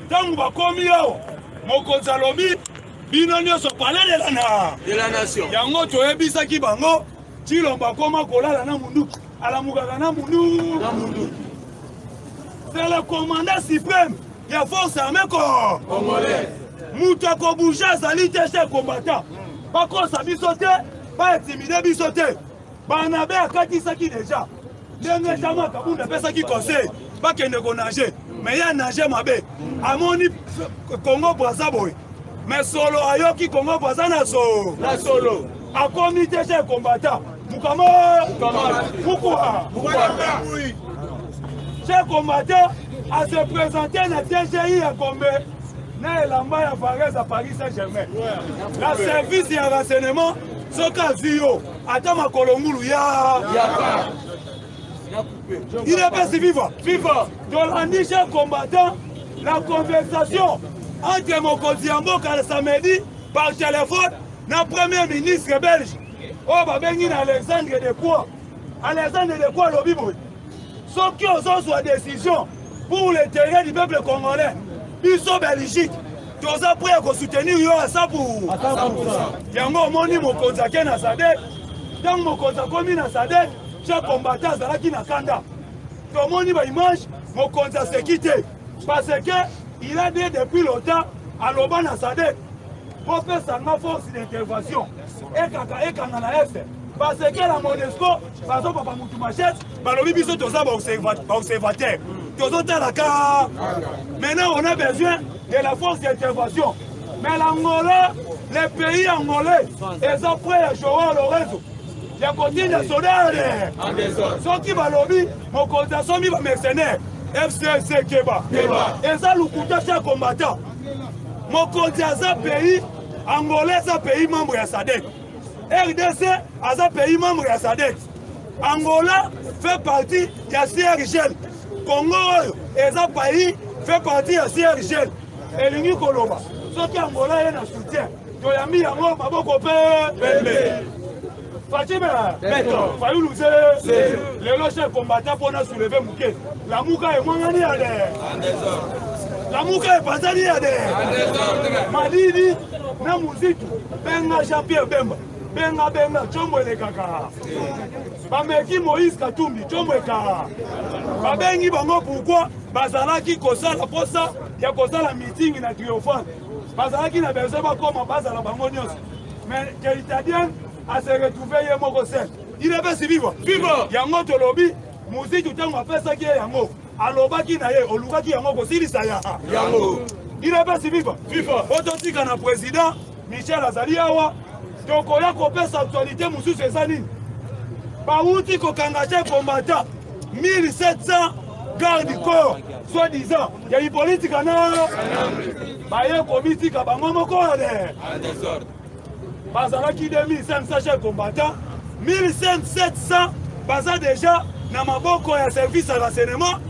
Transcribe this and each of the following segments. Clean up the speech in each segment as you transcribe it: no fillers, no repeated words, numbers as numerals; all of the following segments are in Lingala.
Tangu bakomi yao mokonzi alobi bino nyonso palais de la nation yango toyebisaki bango Tshilombo akoma kolala na munduki alamukaka na munduki. C'est le commandant suprême ya force armée congolaise. Mutu akobouge azali te chez combattant bakosa biso te baintimide biso te banabe akatisaki deja ndenge jama kabunda apesaki conseil bakende konage mais ya nage mabe amoni Congo Brazza boy mais solo ayoki Congo Brazza na solo akomi te chez combattant mukama pourquoi chez combattant à se présenter na TGI à Gombe na elamba ya Varese à Paris Saint-Germain la service ya renseignement soka zio ata makolongulu ya il est pas si vivant Jolandi chez combattant la conversation entre mokonzi ya mboka le samedi par téléphone na premier ministre belge babengi na Alexandre de Croix lobibo soki ozozwa décision pour le terrain du peuple congolais biso Belgique toza prêt à soutenir yo à 100%. Yango omoni mokonzi ake na SADC ntango mokonzi akomi na SADC chaque combattant azalaki na kanda tomoni baimage mokonzi aseki te parce que il a dit depuis longtemps aloba na SADC popesanga force d'intervention ekanga na este parce que la Monesco bazopapa mutu machete balobi biso toza baobservateur tozotalaka. Maintenant on a besoin de la force d'intervention mais l'Angola les pays angolais ils sont prêts à jouer le réseau ya continue de soldats soki balobi mokonzi asomi bamercenaire FCC Keba eza lukuta chez combattant mokonzi aza pays angolais aza pays membre ya SADC RDC aza pays membre ya SADC Angola fait partie ya CIRGL Congo eza pays fait partie ya CIRGL elingi koloba soki Angola ye na soutien toyambi yango maboko pembe Fatima Fayulu lelo chef combattant pona soulever muke la muka emwangani ade la muka epazani ade malidi na muzitu benga Jean-Pierre Bemba benga chombo elekaka bameki Moïse Katumbi chombo ekaka babengi bango pourquoi bazalaki kosala posa ya kosala meeting na triomphal bazalaki na besoin bakoma bazala bango nyonso mais Keitadien a se retrouvé ye moko seul il est pas si vivant yango tolobi muzitu tango apesaki yango alobaki na ye olukaki yango kosilisa yango il est pas si vivant ototika na président Michel azali awa tokoya kopesa actualité mosusu eza nini bauti kokanga combattant 1700 garde corps soi-disant ya ipolitika na baye komitika bango moko ade bazalaki 2500 chefs combattants 1700 baza déjà na maboko ya service ya renseignement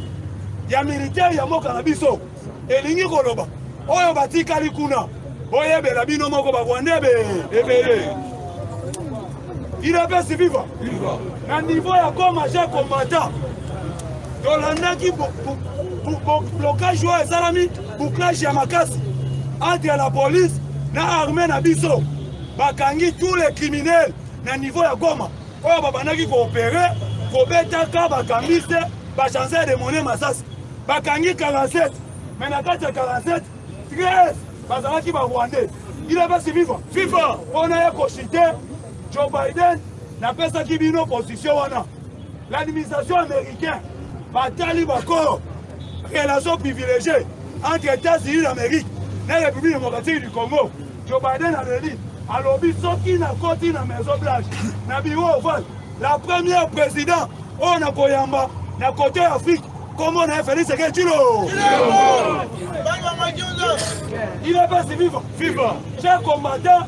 ya militaire ya mboka na biso elingi koloba oyo batikali kuna boyebela bino moko bakwandebe ebele il est pas si vivant na niveau ya koma chef combattant tolandaki blocage oyo ezalami bouclage ya makasi entre la police na armée na biso bakangi tous les criminels na niveau ya Goma oyo babandaki koopere kobetaka bakambiste bachancer de monnaie masasi bakangi 47 mais na kati ya 47 13 bazalaki barwandais il est pas si vivant mpona ye kochite Joe Biden napesaki bino position wana l'administration américaine batali bakoro relation privilégiée entre États-Unis d'Amérique na République démocratique du Congo. Joe Biden alobi alobi soki na koti na Maison Blanche na bureau ovale la première président oyo na koyamba na côté Afrique comment na Félix Tshisekedi il est pas si vivant cher combattant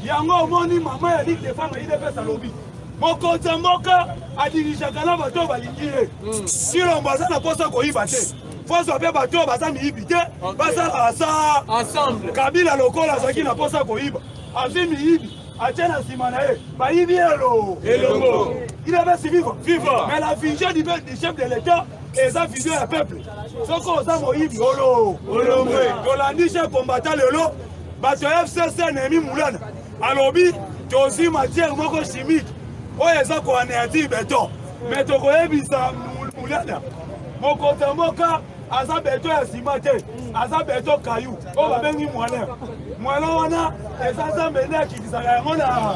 yango omoni mama ya ligue de femme il est pas salobi mokonzi mboka adirijaka na bato balingi ye Tshilombo aza na posa koyiba te foso mpe bato baza miyibi te basala ensemble Kabila lokola azalaki na posa koyiba azwi miyibi atie na nsima na ye bayibi elongo il est pas si vivant mais la vision du chef de l'État eza vision ya peuple. Soko oza moyibi olo tolandisha combattant lelo bato ya FCC na emi mulana alobi tozi matière moko chimique oyo eza koanéantir beton mais tokoyebisa mulana mokonzi mboka aza beton ya nsima te aza beton kayu oyo babengi moelin wana eza nzambe nde akikisaka yango na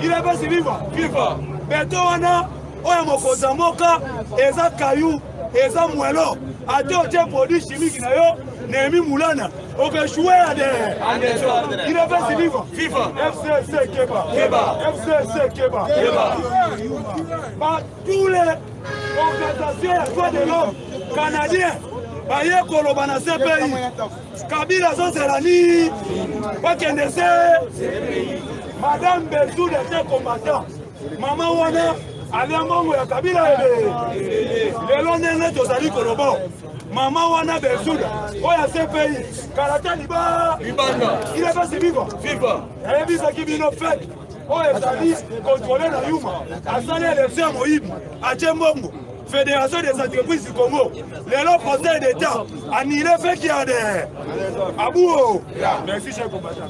ile pasi viva beton wana oyo mokonzi mboka eza kayu eza mwelo ate otie produit chimique na yo Némi Moulana okechoué à des il a fait vivre FCC Keba FCC Keba tous les organisations de droits de l'homme canadiens baye koloba na ce pays Kabila Zozelani bakendese Madame Bezou était combattant maman wana aliamongo ya Kabila lelo nene tozali koloba Maman wana Bezouda, oya CPI, Karata Liba, il est passé vivant. Et puis ça qui vient au fait, oya Zali, contrôler la Yuma, à Sali élection Moïb, à Tchembongo, Fédération des entreprises du Congo, les lots conseil d'État, annulé fait qu'il y a des Abou. Merci, cher combattant.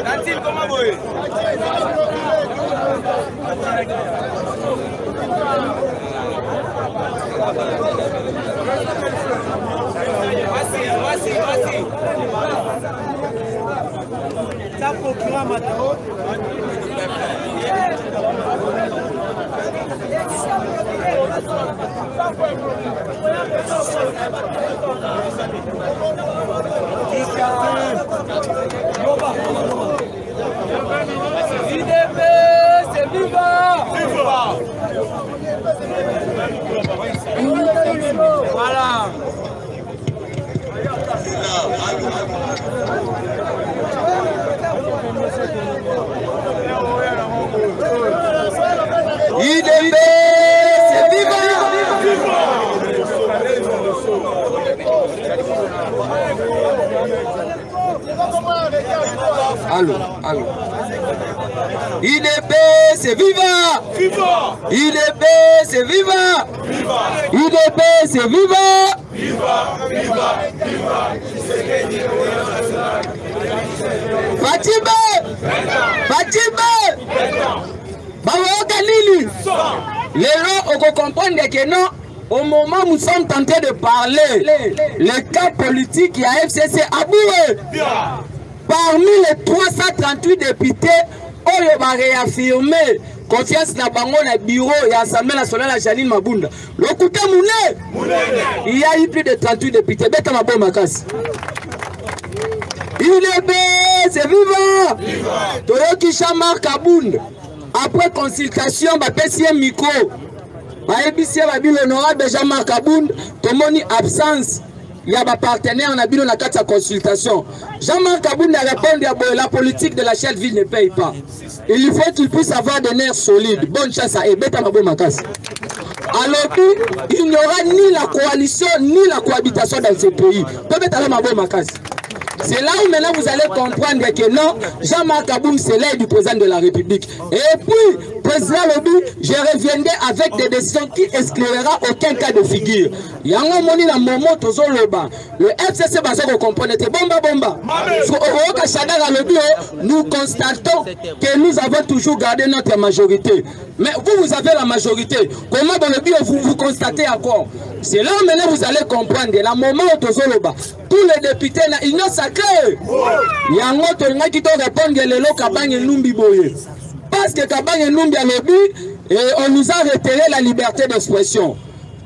Nantil, comment vous voyez? Voici. Ça procure maintenant. IDP, c'est vivant! Voilà! IDP, c'est vivant! Allô. IDP, c'est vivant! IDP, c'est vivant! IDP, c'est vivant! Fatime! Bawoka Lili! Les gens ont compris que non, au moment où nous sommes tentés de parler, le cas politique et à FCC aboué. Parmi les 338 députés, on va réaffirmer confiance dans le bureau et l'Assemblée nationale à Janine Mabunda. Le côté Mouné, il y a eu plus de 38 députés. Bête ma bonne macasse. IDP, c'est vivant! Toyoki Chamar Kabound. Après consultation, je vais un micro. L'honorable Jean-Marc Kabound, Tomoni absence. Il y a un partenaire en abîme dans la consultation. Jean-Marc Kabound a répondu à la politique de la chère ville ne paye pas. Il faut qu'il puisse avoir des nerfs solides. Bonne chance à Ebeta Mabou Makas. Alors il n'y aura ni la coalition ni la cohabitation dans ce pays. Peut-être Mabou Makas. C'est là où maintenant vous allez comprendre que non, Jean-Marc Kabound, c'est l'aide du président de la République. Et puis, président Lobi, je reviendrai avec des décisions qui exclurera aucun cas de figure. Il y a un moment dans le moment le FCC va se comprendre. Bomba. Nous constatons que nous avons toujours gardé notre majorité. Mais vous avez la majorité. Comment dans le bio vous constatez encore? C'est là où maintenant vous allez comprendre. La moment où Tozoloba, tous les députés na union sacrée. Yango Tonga qui te répondre les lots Kabang Numbi Boye. Parce que Kabang Numbi a lobby et on nous a retiré la liberté d'expression.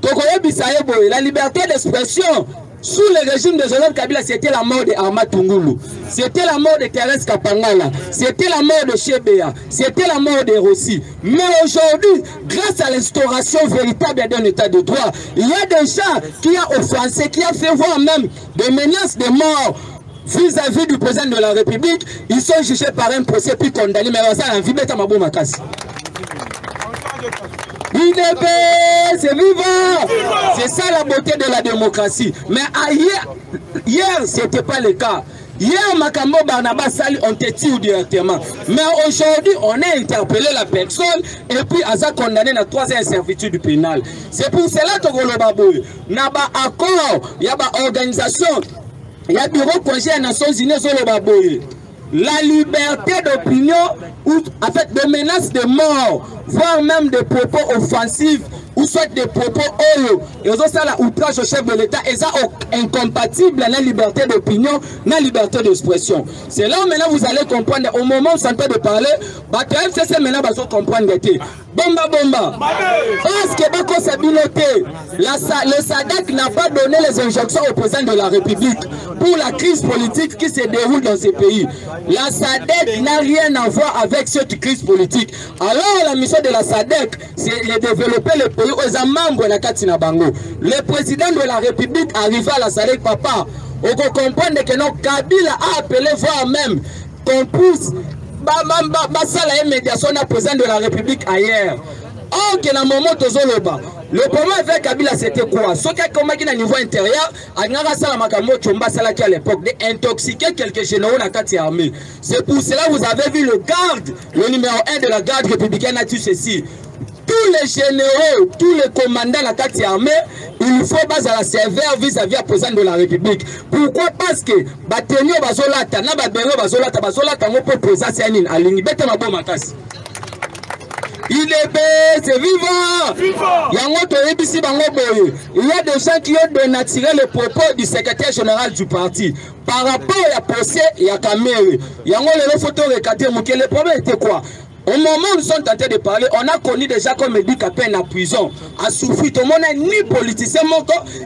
Tokoye Bisaye Boye, la liberté d'expression. Sous le régime de Joseph Kabila, c'était la mort de Arma Tungulu, c'était la mort de Thérèse Kapangala, c'était la mort de Chebea, c'était la mort de Rossi. Mais aujourd'hui, grâce à l'instauration véritable d'un état de droit, il y a des gens qui ont offensé, qui ont fait voir même des menaces de mort vis-à-vis du président de la République. Ils sont jugés par un procès puis condamnés. Mais ça, en Vibeta Mabou Makasi. IDP, c'est vivant. C'est ça la beauté de la démocratie. Mais hier ce n'était pas le cas. Hier, Makambo Barnabas Sali ont été tués directement. Mais aujourd'hui, on a interpellé la personne et puis on a condamné à 3 ans de servitude pénale. C'est pour cela que il y a un accord, il y a une organisation, il y a un bureau conseil des Nations Unies sur le la liberté d'opinion ou en fait de menaces de mort, voire même de propos offensifs ou soit des propos et aussi ça la outrage au chef de l'État et ça incompatible avec la liberté d'opinion, la liberté d'expression. C'est là où maintenant vous allez comprendre au moment où ça de parler, bah FCC maintenant va comprendre bomba parce que Bako Sabiloté, le SADC n'a pas donné les injonctions au président de la République pour la crise politique qui se déroule dans ces pays. La SADC n'a rien à voir avec cette crise politique. Alors la mission de la SADC, c'est de développer le pays aux membres de la Katina Bango. Le président de la République arrive à la SADC, papa. On comprend que non, Kabila a appelé voir même qu'on pousse la médiation à président de la République ailleurs. Or, que dans le moment le problème avec Kabila c'était quoi? Ce qui a à niveau intérieur, à l'époque, d'intoxiquer quelques généraux dans la armée. C'est pour cela que vous avez vu le garde, le numéro 1 de la garde républicaine a dit ceci. Tous les généraux, tous les commandants de la carte armée, il faut baser la sévère vis-à-vis du président de la République. Pourquoi? Parce que Batenio Bazolata, Nababero Bazolata, Bazolata, mon président Séanine, à l'unité de ma bonne macasse. IDP, c'est vivant. Il y a des gens qui ont dénaturé le propos du secrétaire général du parti. Par rapport à procès et à Kamere, il y a une photo recadrée. Le problème était quoi? Au moment où nous sommes tentés de parler, on a connu déjà comme Edi Kapen en prison, à souffrir. Tout le monde n'est ni politicien,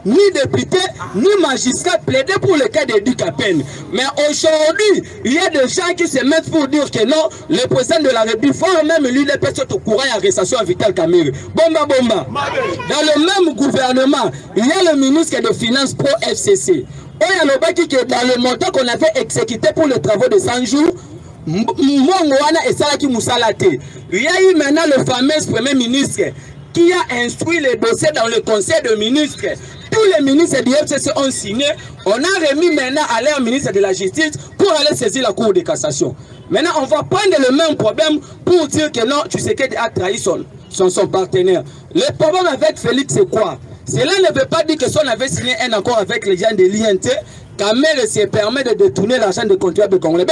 ni député, ni magistrat plaidé pour le cas d'Edi Kapen. Mais aujourd'hui, il y a des gens qui se mettent pour dire que non, le président de la République, faut même lui les personnes au courant et arrestation à Vital Kamerhe. Bomba. Dans le même gouvernement, il y a le ministre des Finances pro-FCC. Il y a le baki qui est dans le montant qu'on avait exécuté pour les travaux de 100 jours. Il y a eu maintenant le fameux premier ministre qui a instruit les dossiers dans le conseil de ministres. Tous les ministres du FCC ont signé. On a remis maintenant à leur ministre de la Justice pour aller saisir la Cour de cassation. Maintenant, on va prendre le même problème pour dire que non, tu sais qu'il a trahi son partenaire. Le problème avec Félix, c'est quoi? Cela ne veut pas dire que si on avait signé un accord avec les gens de l'INT, Kamere se permet de détourner l'argent de contribuables congolais.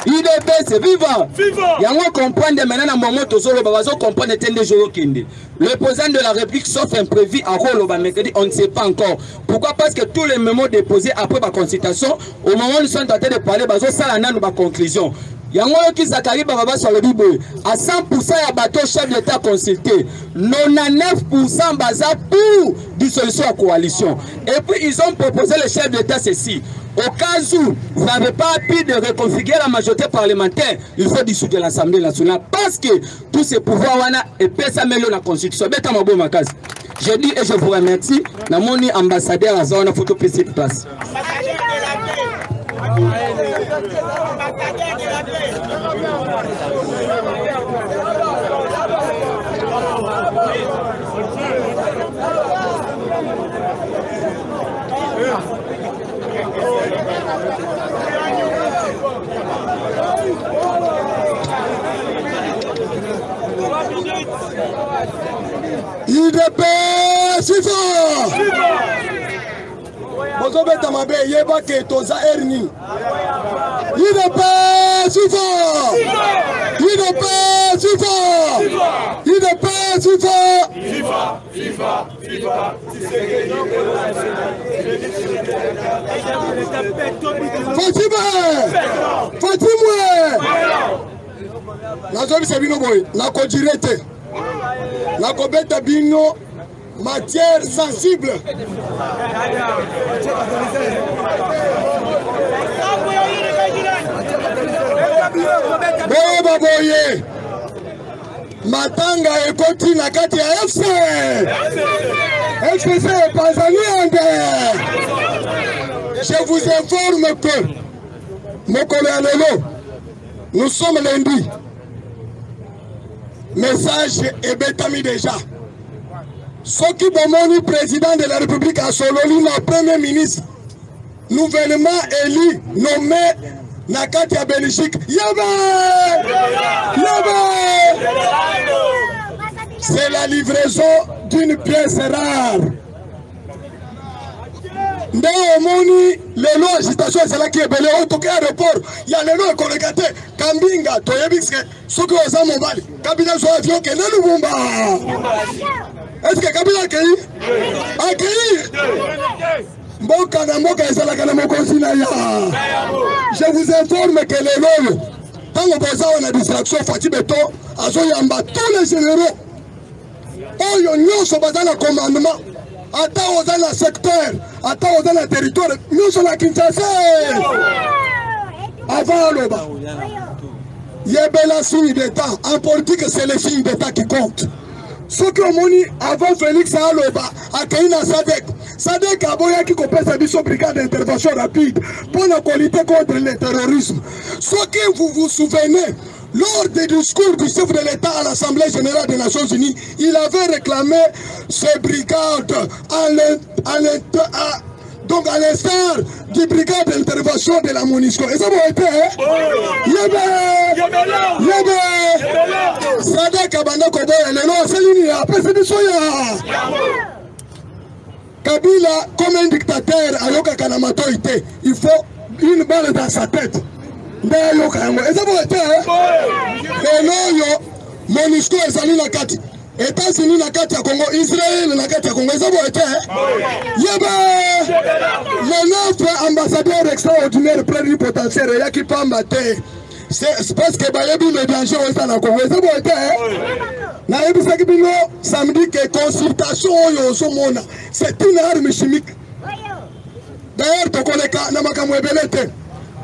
IDP, c'est vivant. Yango comprendre maintenant dans moment tozolo babazo comprendre tende joro kende. Le président de la République sauf imprévu à Roloba mercredi, on ne sait pas encore. Pourquoi? Parce que tous les mémos déposés après la consultation, au moment où nous sommes en train de parler, bazo salana nous ba conclusion. Yango qui Zakari Baba sur le Bible à 100% ya bateau chef de l'État consulté, 99% baza pour dissolution à coalition. Et puis ils ont proposé le chef de l'État ceci. Au cas où vous n'avez pas pu de reconfigurer la majorité parlementaire, il faut dissoudre l'Assemblée nationale parce que tous ces pouvoirs et ça met la constitution. Je dis et je vous remercie. Dans mon ambassadeur à Zona photo PC de place. IDP Sifa Bozobeta mabe yeba ke toza erni IDP Sifa IDP Sifa IDP Sifa FIFA. FIFA, FIFA, FIFA. Fatima. Nazobi Sabino Boy, la Kodirete, la Kobeta Bino, matière sensible. Boye baboye, Matanga ekoti na kati ya FC. FCC Pazaliande. Je vous informe que, Mokole Alelo, nous sommes lundi. Message est bétami déjà. Soki Bomoni, président de la République à Sololi, le premier ministre, nouvellement élu, nommé Nakati à Belgique. C'est la livraison d'une pièce rare. Dans le monde, les lois agitation, c'est là qui est belé. Au tout aéroport, il y a les lois collégatés. Kambinga, Toyebiske, ceux qui ont ça, mon bal. Kabila soit avion, qui est le Lumumba. Est-ce que Kabila a accueilli? Mboka na mboka ezalaka na mokonzi na ya. Je vous informe que les lois, tant qu'on a distraction, Fatih Beto, azoyamba tous les généraux. Oyo nyonso bazana commandement. Attends dans le secteur, attends dans le territoire, nous sommes à Kinshasa. Avant le bas. Il y a bel signe d'État. En politique, c'est les signes d'État qui comptent. Ceux qui ont moni avant Félix Aloba, à Kaina Sadek. Sadek Aboya qui compose sa mission brigade d'intervention rapide pour la lutter contre le terrorisme. Ceux qui vous vous souvenez, lors des discours du chef de l'État à l'Assemblée générale des Nations Unies, il avait réclamé ces brigades donc à l'instar du brigade d'intervention de la MONUSCO. Et ça va être, Sadek Abanda Koboya, le nom c'est l'Uni, après c'est du Soya. Kabila, comme un dictateur, Ayoka Kanamato était, il faut une balle dans sa tête. Et ça va être, MONUSCO est allé la carte. États-Unis na kati ya Congo, Israël na kati ya Congo, ça va être. Le 9 ambassadeur extraordinaire plénipotentiaire Yaki Pambate. C'est parce que Bayebi le danger au Sana Congo, ça va être. Na ebisa kibino samedi que consultation yo somona, c'est une arme chimique. D'ailleurs tokoleka na makambo ebelete.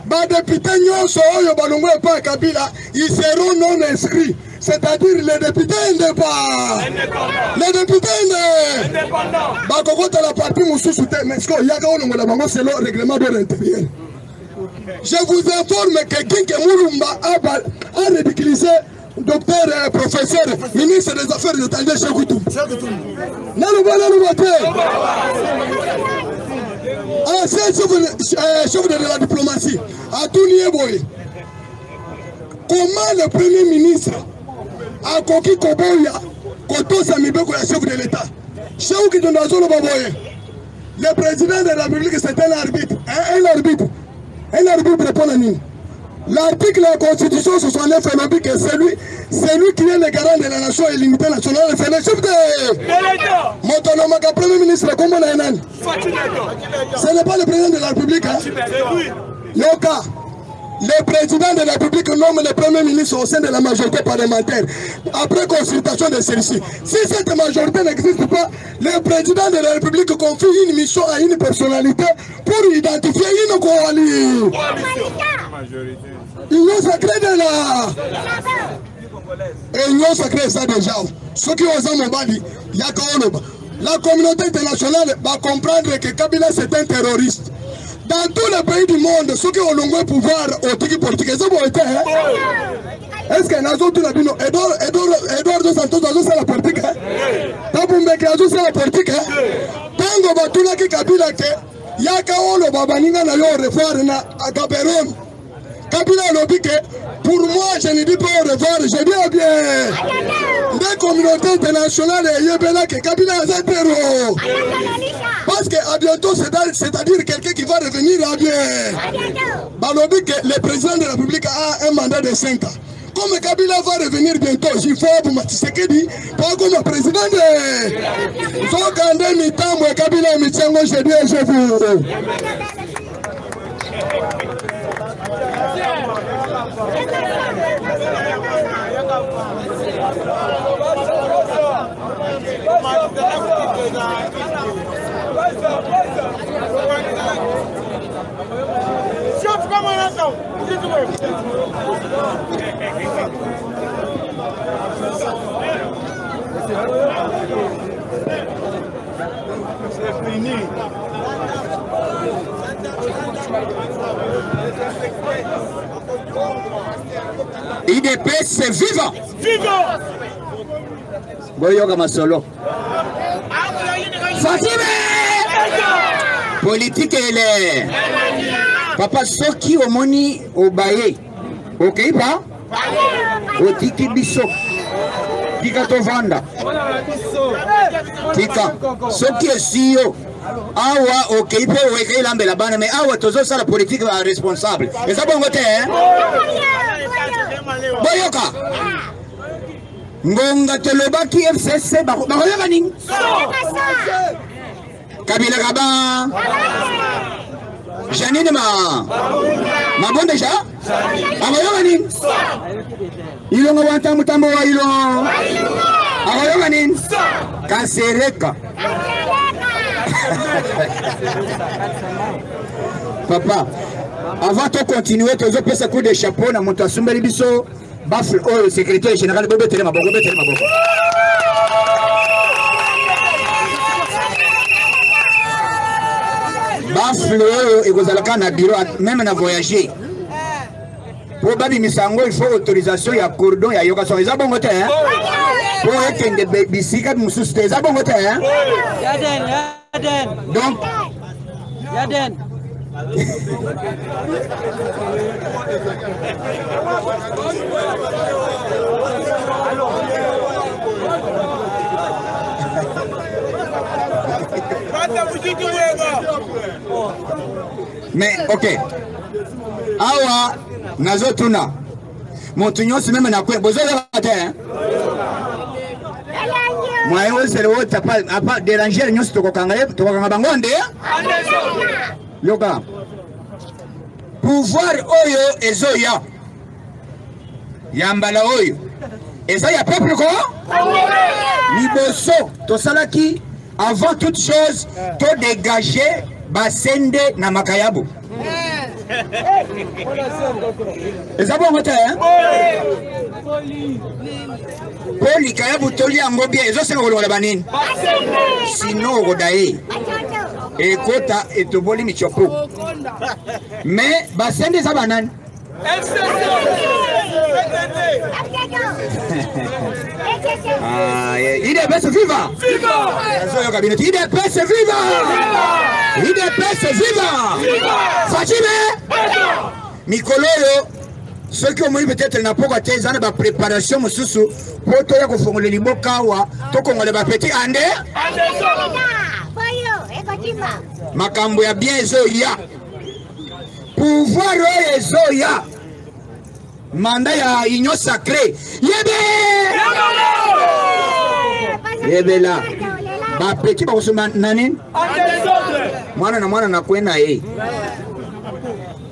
Ba député nyonso oyo balongo pa Kabila, ils seront non inscrits. C'est-à-dire les députés indépendants. Les députés indépendants. La partie c'est le règlement de l'intérieur. Je vous informe que Kinke Moulumba a ridiculisé docteur, professeur, ministre des Affaires étrangères chez Goutou. Ancien chef de la diplomatie, à Tounieboy. Comment le premier ministre a Koki Koboya, Koto Samibeko, chef de l'État, le président de la République, c'est un arbitre. Un arbitre répond à nous. L'article de la Constitution 69 est que c'est lui qui est le garant de la nation et l'unité nationale, c'est le chef de l'État. Motonomaka, premier ministre, comment on a un an? Ce n'est pas le président de la République. Yoka. Le président de la République nomme le premier ministre au sein de la majorité parlementaire, après consultation de celle-ci. Si cette majorité n'existe pas, le président de la République confie une mission à une personnalité pour identifier une coalition. Union sacrée de la... Union sacrée, ça déjà. Ceux qui osent mon bali, la communauté internationale va comprendre que Kabila c'est un terroriste. Dans tous les pays du monde, ceux qui ont le pouvoir au tiki politique, ils ont été. Est-ce que nous avons tout la bino? Edouard dos Santos a fait la politique. Tabumbeke a fait la politique. Tango Batula qui Kabila ke Yaka Olo Babaninga na yo revoir na Gaberone. Kabila lobby que pour moi je ne dis pas au revoir, je dis bien. Des communautés internationales et Yébela que Kabila a fait terreau. Parce qu'à bientôt, c'est-à-dire quelqu'un qui va revenir à bien. Balobi que le président de la République a un mandat de 5 ans. Comme Kabila va revenir bientôt, il faut pour Tshisekedi, pas comme président de Zokande Mitambo et Kabila Mitsango, je dis, je vous. C'est fini. IDPS, c'est vivant. Vivant. Boyoka Masolo. Fatime. Politique et les. Papa Soki Omoni Obaye. Ok, pas? Otiki Biso. Tika Tovanda. Tika. Soki Esio. Awa ok pe weke lambe la bana mais awa tozo sala politique va responsable. Et ça bon côté hein? Boyoka. Ngonga Tolobaki FCC bakoyoka nini? Kabila Kaba. Janine ma bon déjà? Akoyoka nini? Ilonga wanta mutambo wa ilo. Akoyoka nini? Kansereka. Papa, avant de continuer, tu as fait un coup de chapeau dans mon tassoumé biso, bafle le secrétaire général Bobé Téléma. Bafle et vous allez à bureau, même à voyager. Pour Babi Misango, il faut autorisation, il y a cordon, il y a yoga sur les abongotés. Pour être des bicyclettes, moussous, des abongotés. Donc, Yaden. mais ok. Awa, Nazotuna. Montignon, c'est même un peu. Vous avez hein? Moi, c'est le haut, t'as pas dérangé les gens, tu vas bangonde. Yoga. Pouvoir Oyo et Zoya. Yambala Oyo. Et ça, il y a peuple quoi? Liboso, to salaki, avant toute chose, to dégager Basende na Makayabu. Et ça, bon, hein? Poli Kayabu Toli Angobia, et ça, c'est le Banine. Sinon, Rodae. Et Kota et Toboli Michopo. Mais Basende Zabanan. IDPS viva! IDPS viva! IDPS viva! Fatime! Mikoloyo, ceux qui ont eu peut-être n'a pas été dans la préparation, Moussousou, pour toi, il faut que les Mokawa, tout comme les petits Ande. Makambo ya bien Zoya. Pouvoir et Zoya. Mandat ya union sacrée. Yebe! Yebe là. Ba petit ba kusuma nani? Mwana na kwena ye.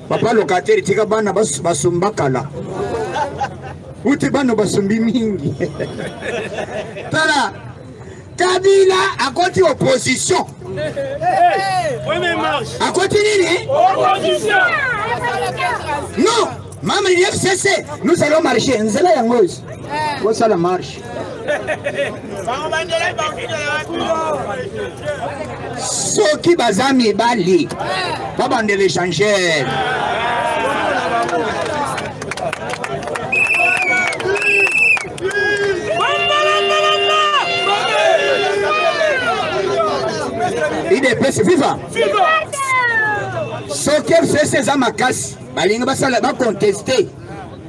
Papa locataire tika bana basumbakala. Uti bana basumbi mingi. Tala. Kabila a continué opposition. A continué opposition. Non. Maman, il FCC, nous allons marcher. Nous allons y aller. Où ça la marche? Soki bazami bali. Pas bande l'échanger. IDPS viva. Soki FCC Zamakasi. Balinga basala ba contester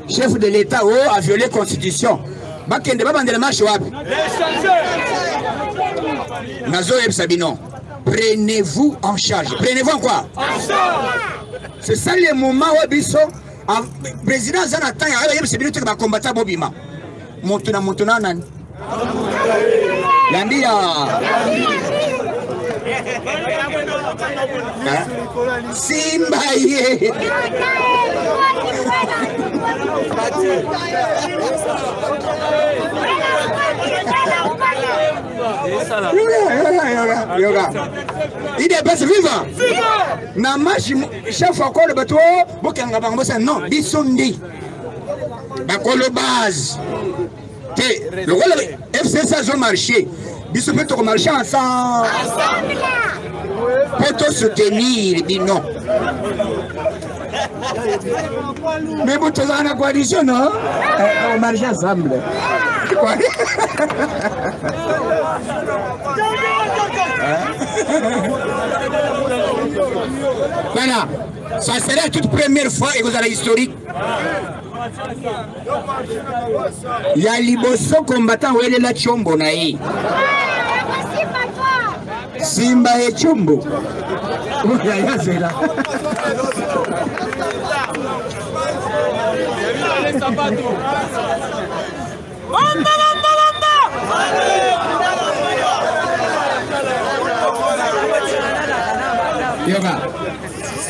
chef de l'État a violé la constitution. Bakende ba bandela marche wapi? Nazo Sabino. Prenez-vous en charge. Prenez-vous en quoi? C'est ça le moment où biso président Zana Tanya, il y a des combattants Bobima. Montuna Nani. Yandia. Simbaye. Yoga. Il est pas vivant. Namash chef encore le bateau. Bokanga bangosa non. Bisondi. Bakolo base. Le rôle FC ça ont marché. Bisou peut marcher ensemble. Pour te soutenir, non. Mais vous êtes dans la coalition, non? On marche ensemble. Voilà. Ça serait la toute première fois et vous avez l'historique. Il y a Liboso combattant où elle est la Chombo naï. Simba et Chombo. C'est là.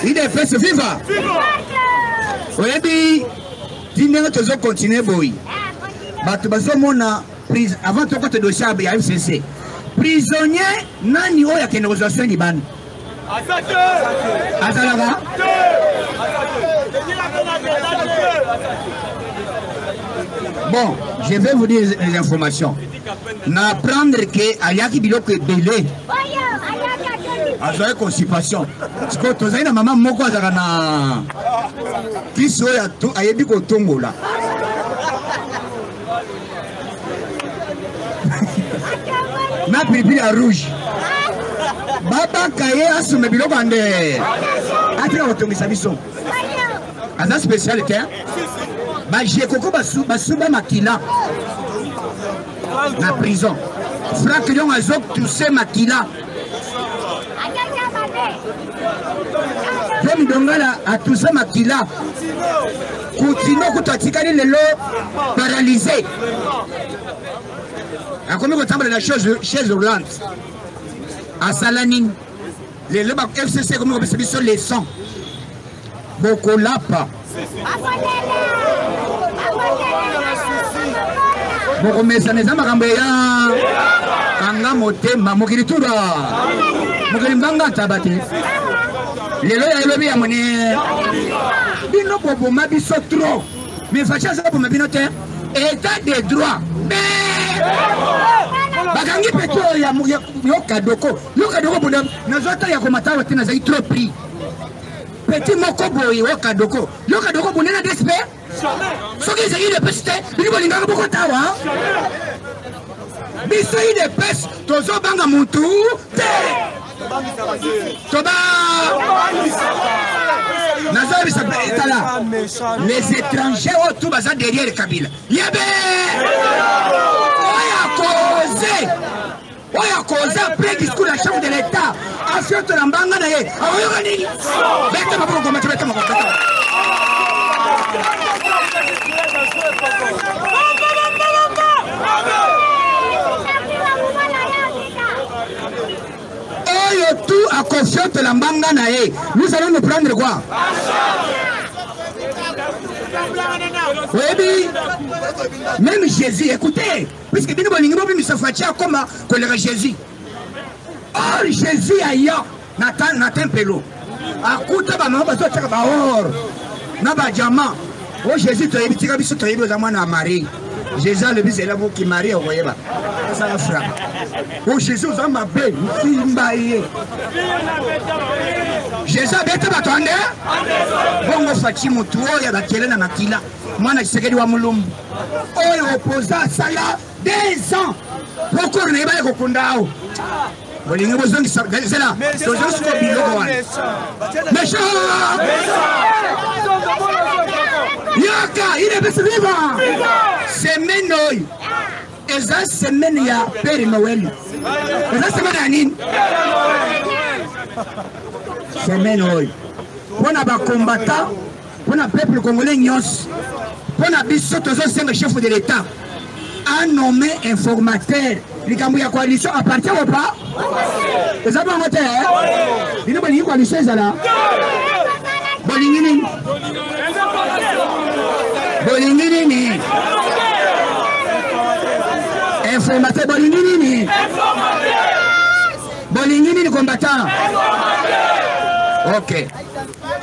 Il est fait ce vivant. Oui, dis-nous que tu continues, boy. Tu vas mona prise avant de te dossier à FCC. Prisonnier, nani oya que négociation liban. Azalaga. Bon, je vais vous dire les informations. N'apprendre que Ayaki Biloko est belé. Azoé constipation. Parce que tu as une maman moko azana. Qui soit à Yebi Kotongo là. Na pipi à rouge. Baba Kaye asume biloko ande. Atra otongi sabiso. Aza spécialité. Ba j'ai koko basuba makila. Na prison. Franck Lyon azok tous ces makila. Comme Dongala a tout ça makila. Continue kutatikali lelo paralysé. A combien de temps la chose chez Hollande à Salaning les FCC comme on peut se les sons beaucoup lapa beaucoup mais ça n'est pas makambeya anga motema mokili tura mokili mbanga tabate lelo ya lobi ya mone bino bobo mabiso trop mais facha ça pour mabino te état de droit bakangi peto ya yokadoko bunda nazota ya komatawa tena za trop prix petit moko boy yokadoko bunda na despe soki za ile peste bino linga boko tawa biso ile peste tozo banga mutu te toba les étrangers autour baza derrière Kabila yebe oya cause après discours la chef de l'État affaire de l'ambanga na ye ayoka nini beta maboko kwa mateka maboko oyo tout à confiance de l'ambanga na ye nous allons nous prendre quoi? Oui, même Jésus, écoutez, puisque nous avons comme collègue Jésus. Or, Jésus ailleurs, Nathan Pelo. À côté de ma bateau, Naba Diamant. Oh, Jésus, tu as évité que tu aies besoin de Marie. Jésus, le bis est là qui marie, vous voyez. Ça va frapper. Oh, Jésus, vous avez ma belle, Jésus a bête batande. Bongo Fatima tuo ya bakele na makila. Mwana Kisekedi wa mulumbu. Oyo opposa sala 2 ans. Pourquoi ne ba ko kundao? Bolingo bozongi zela. Tozongi ko biloko wana. Mesha. Yaka, il est bese viva. Semaine oyo. Eza semaine ya Père Noël. Eza semaine ya nini? Semaine oyo. Pona ba combattant pour le peuple congolais nyos, pour la biso toujours cinq chefs de l'État, a nommé informateur. Les Cambouis à coalition appartient ou pas? Vous avez un moteur? Il n'y a pas de coalition là. Bolingini. Bolingini. Informateur Bolingini. Bolingini combattant. Ok.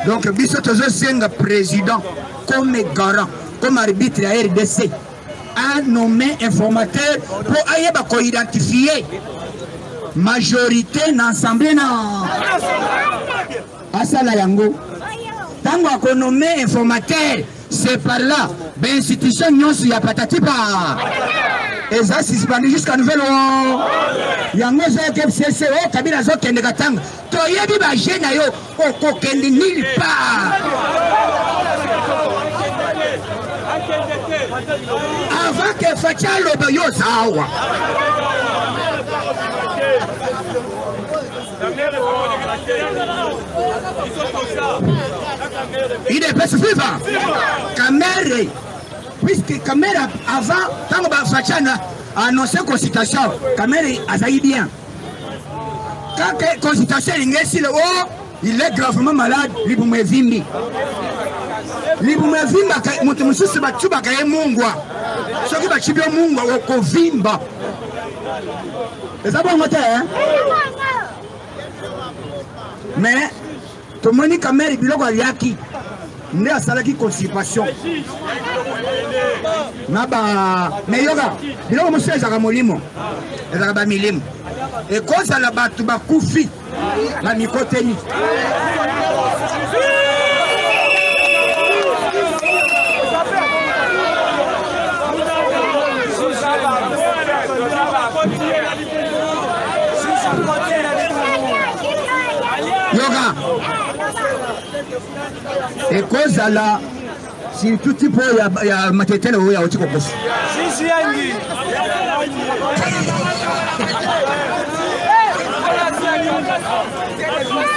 Donc, biso toujours cinq président comme garant, comme arbitre à RDC. A nommé informateur pour identifier majorité dans l'Assemblée. Asala Yango. Tant qu'on nomme informateur, c'est par là. L'institution n'y a pas tatipa. Et ça, c'est suspendu jusqu'à nouvel. Yango Zeke CCO, Kabila Zoke Negatang. Toyebi Bajena yo, Okokendi nulle part. Avant que Fatia Lobayo Zawa. Il est plus vivant. Camère, puisque Camère avant, tant que Fatia a annoncé la consultation, Camère a zaï bien. Quand la consultation est haut, il est gravement malade, il est vimbi. Libumavimba mutu mususu batuba kaye mungwa soki bachibyo mungwa okovimba ezabo ngote mais tomoni kamera biloko aliaki nde asalaki constipation naba meyoga biloko musu ezaka molimo ezaka bamilimo ekozala batu bakufi bamikoteni Yoga et cause à la si tout type il y a matétel ou il y a autre chose. Si yangi.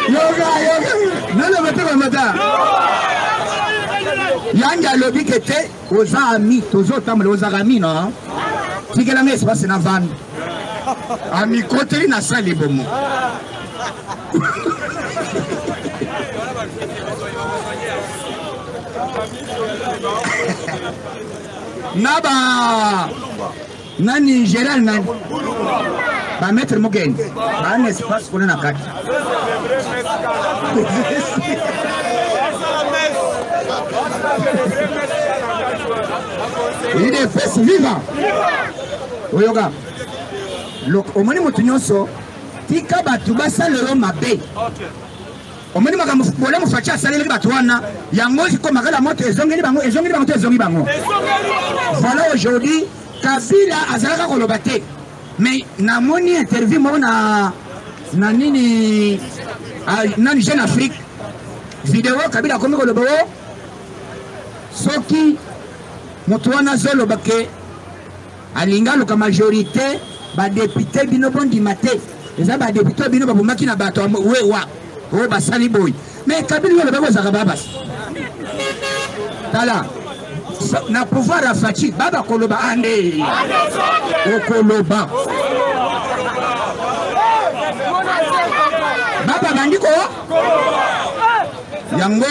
Yoga non le mettez comme ça. Yangi a lobby qui était aux amis, aux autres aux amis non. Si que la messe passe na van. Ami côté na salle les bons. Naba nani général nani ba maître Mugen ba un espace qu'on a quatre il est fait vivant oyoga au moni mutunyoso tika batu basalero mabe omoni makambo bola mufacha saleli batu wana yango ko makala moto ezongeli bango voilà aujourd'hui Kabila azalaka koloba te mais namoni interview mo na nini nani Jeune Afrique vidéo Kabila komi koloba soki moto wana zoloba ke alinga loka majorité ba député bino bondi mate eza ba député bino babomaki na bato wewa o basali boy mais Kabila le babo zaka babas tala na pouvoir à Fachi baba koloba ande o koloba baba bandiko yango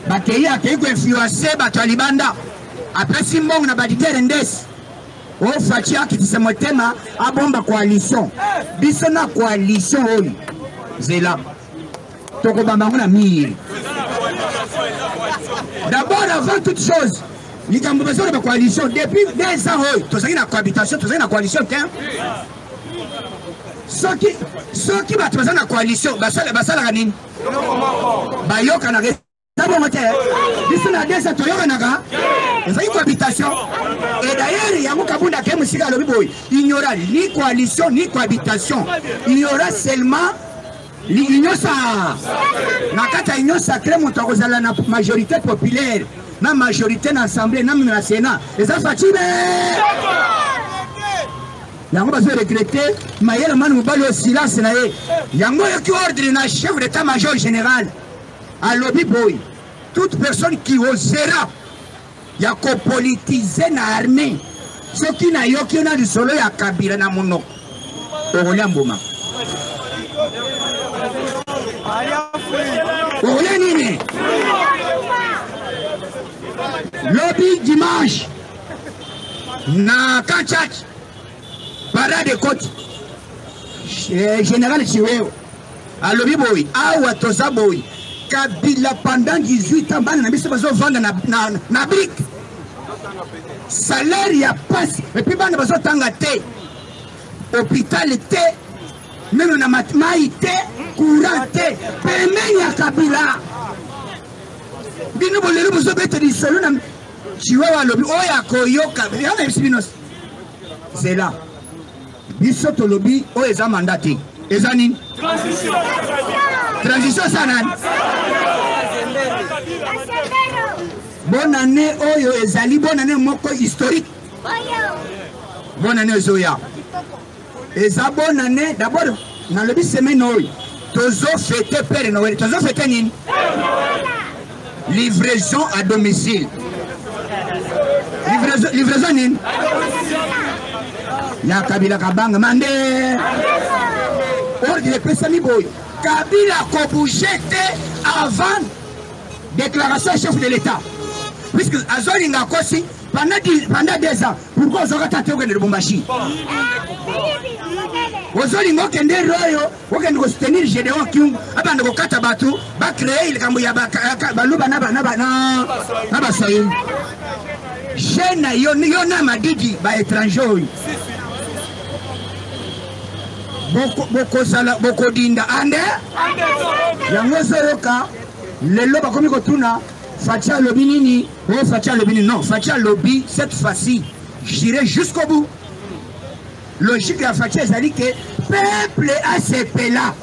bakei akei ko influencer bato alibanda après simbong na badidere ndes o Fachi akitise motema abomba coalition biso na coalition oyo zela toko bamba na mire. D'abord avant toute chose les Cambouis de la coalition depuis 2 ans tous une cohabitation tous une coalition ceux qui va tous une coalition basala kanini bayoka na tabo moteur biso na 2 ans toyoka naka eza une cohabitation et d'ailleurs yango kabunda ke musika lobi boy il n'y aura ni coalition ni cohabitation il y aura seulement l'union ça na kata union sacrée moto kozala na majorité populaire na majorité na assemblée na na sénat eza Fachibe yango bazo regretter mayela manu mobali au silence na ye yango yoki ordre na chef d'état major général à lobby boy toute personne qui osera ya kopolitiser na armée soki na yoki na lisolo ya Kabila na monoko okolia mbuma okolia nini lobby dimanche na Kanchach parade côte général Chiweo alobi boy awa toza boy Kabila pendant 18 ans bana na biso bazo vendre na brique salaire ya passe et puis bana bazo tanga te hôpital te même na matimai te courant te paiement ya Kabila bino bolelo bozo bete di solo na Chiwewa lobi oya koyoka yana bisibinos c'est là biso to lobi o eza mandate eza nini transition sana bonne année oyo ezali bonne année moko historique bonne année ozoya eza bonne année d'abord na lobi semaine oyo tozo fêter Père Noël tozo fêter nini livraison à domicile livraison nini ya Kabila kabanga mande ordre pesami boy Kabila ko bougete avant déclaration chef de l'État puisque azolinga kosi pendant 2 ans pourquoi ozokata te okende Lubumbashi ozolinga okende royo okende ko soutenir Gédéon Kyungu abande ko kata batu ba créer likambo ya baluba na basayi jeune yo na madidi ba étranger boko dinda ande yango soyoka lelo bakomi kotuna Fatia lobi nini oh Fatia lobi nini non Fatia lobi cette fois-ci j'irai jusqu'au bout logique ya Fatia ezali que peuple asepela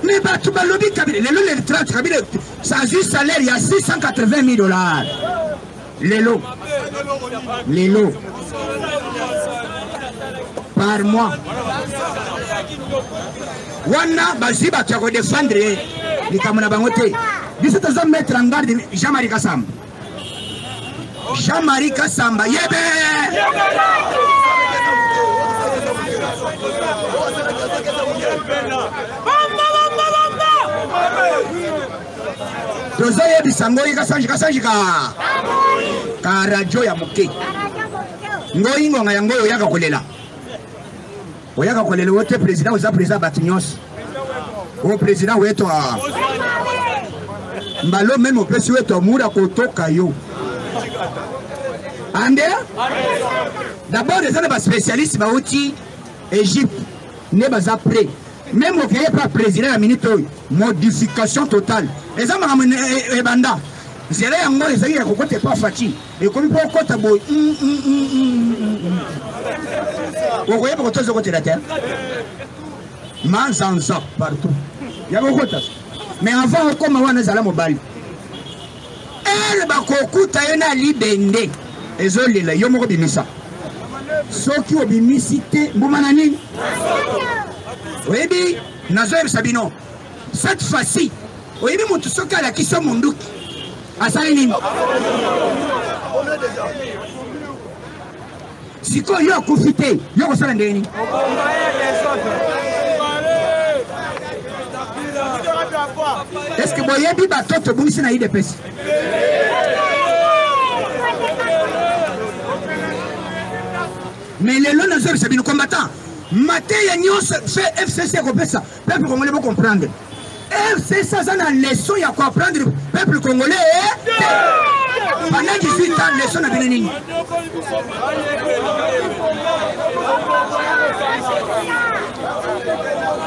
mais batu balobi Kabila lelo le 30 Kabila sans juste salaire il y a $680,000 lelo par mois. Wana baziba tu as défendre les Kamuna Bangote. Biso tozo mettre en garde Jean-Marie Kassamba. Jean-Marie Kassamba yebe. Tozo yebi sangoi kasanji ka radio ya moke. Ngoi ngonga yango yaka kolela. Oyaka kolela wote président oza président Batinyos. O président weto mbalo même opesi weto mura kotoka yo. Ande d'abord les autres spécialistes ba outi Égypte ne baza prêt. Même au Kenya pas président la minute modification totale. Les hommes e banda. Zela yango ezali ya kokote pas fati. Et comme pour kota boy. Vous voyez pourquoi tous côté de la terre manzanza partout. Il y a beaucoup de choses. Mais avant, comme on a zala mobile. Elle va kokuta yena libende. Ezoli la yomo bimisa. Soki obimisite bumanani. Oyebi nazoe sabino. Cette fois-ci, oyebi mutu soka la kiso munduki. Asali nini? Siko yo kufite yo kosala ndeni est-ce que boyebi batoto bungisi na IDPS mais les lois ne sont pas combattants maté ya nyos fait FCC kopesa peuple congolais peut comprendre FCC ça na leçon ya comprendre peuple congolais pendant 18 ans leçon na benini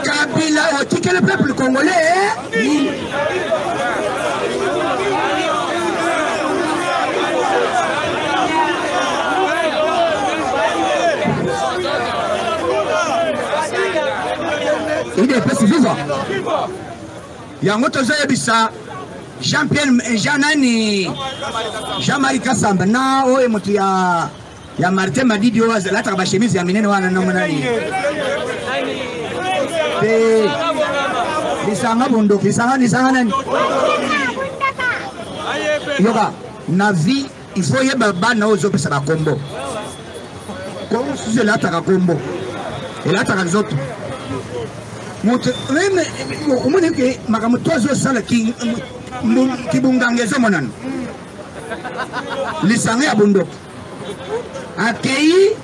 Kabila otika le peuple congolais il est pas vivant yango tozoya bisa Jean-Pierre Jean-Marie Kassamba na oye mutu ya Martin Madidi oza lata ba chemise ya minene wana na mwana bisanga bondo bisanga nani yoka na vie il faut yeba bana ozopesa ba kombo comme si c'est là ta kombo et là ta zoto moto même au moins que makamu tozo sala ki kibungangezo monano lisange abundo akei